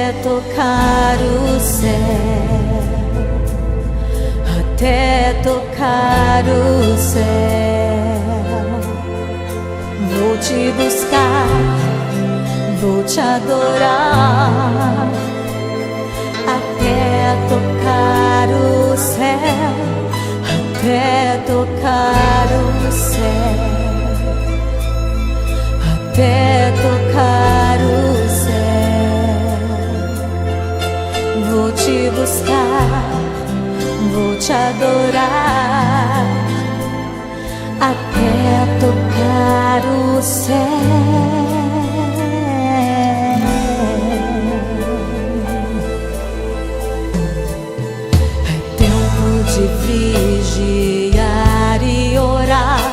até tocar o céu, até tocar o céu. Vou te buscar, vou te adorar, até tocar o céu, até tocar o céu, até tocar o céu. Vou te buscar, vou te adorar, até tocar o céu. De vigiar e orar,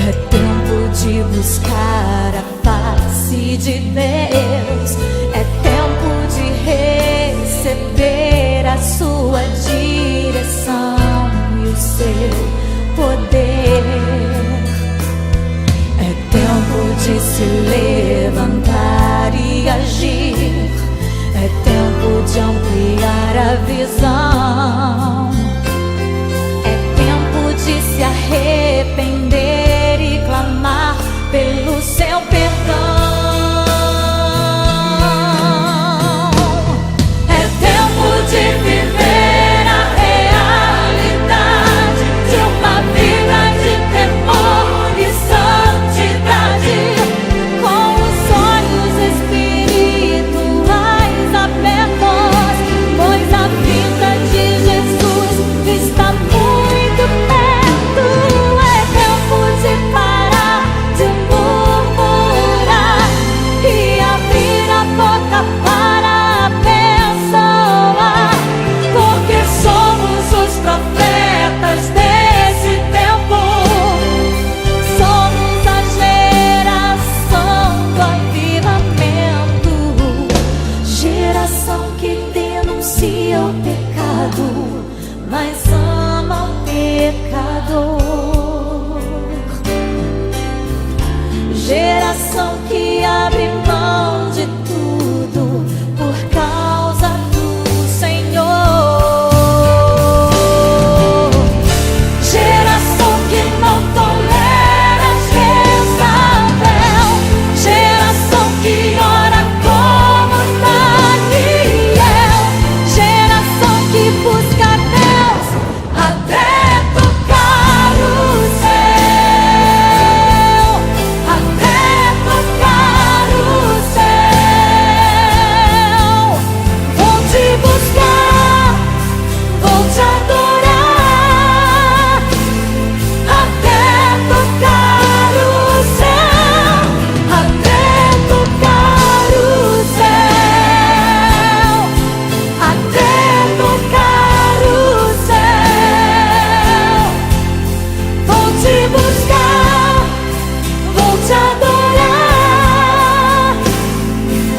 é tempo de buscar a face de Deus, é tempo de receber a sua direção e o seu poder. É tempo de se levantar e agir, é tempo de ampliar a visão, de se arrepender e clamar pelo seu perdão. É tempo de viver a realidade de uma vida de temor e santidade, com os olhos espirituais abertos, pois a vinda de Jesus está muito perto. Mas ama o pecador. Geração que abre mão de tudo por causa do Senhor. Geração que não tolera Jezabel. Geração que ora como Daniel. Geração que busca até tocar o céu, até tocar o céu. Vou te buscar, vou te adorar, até tocar o céu, até tocar o céu, até tocar o céu. Vou te buscar, vou te adorar,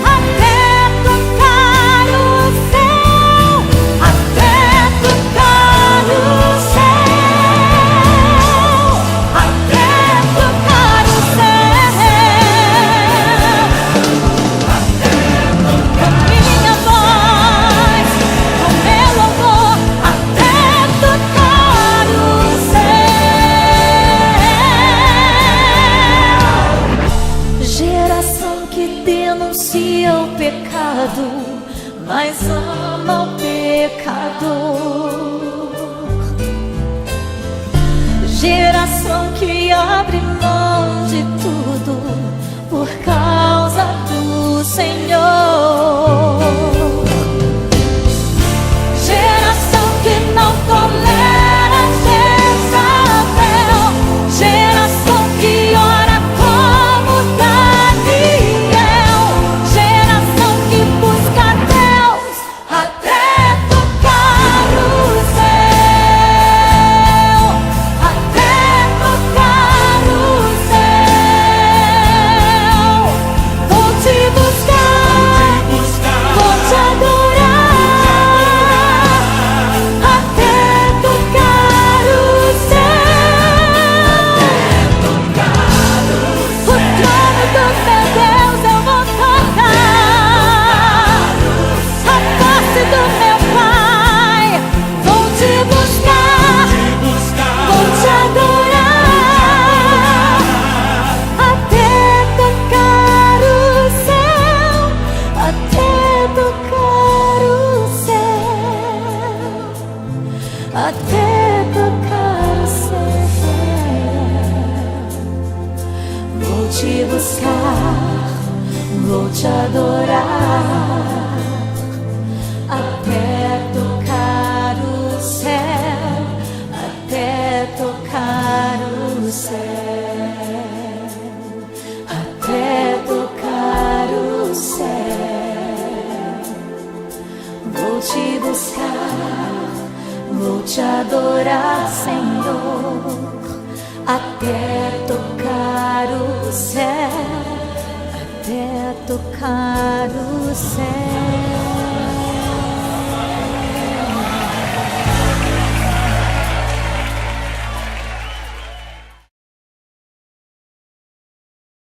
até tocar o céu, até tocar o céu, até tocar o céu. Com minha voz, com meu louvor, até tocar o céu. Geração que denuncia o pecado, mas ama o pecador. Geração que abre mão de tudo por causa do Senhor. Geração que não tolera Jezabel. Geração que ora como Daniel. Geração que busca Deus te buscar, vou te adorar, até tocar o céu, até tocar o céu, até tocar o céu. Vou te buscar, vou te adorar, Senhor, até tocar o céu, até tocar o céu.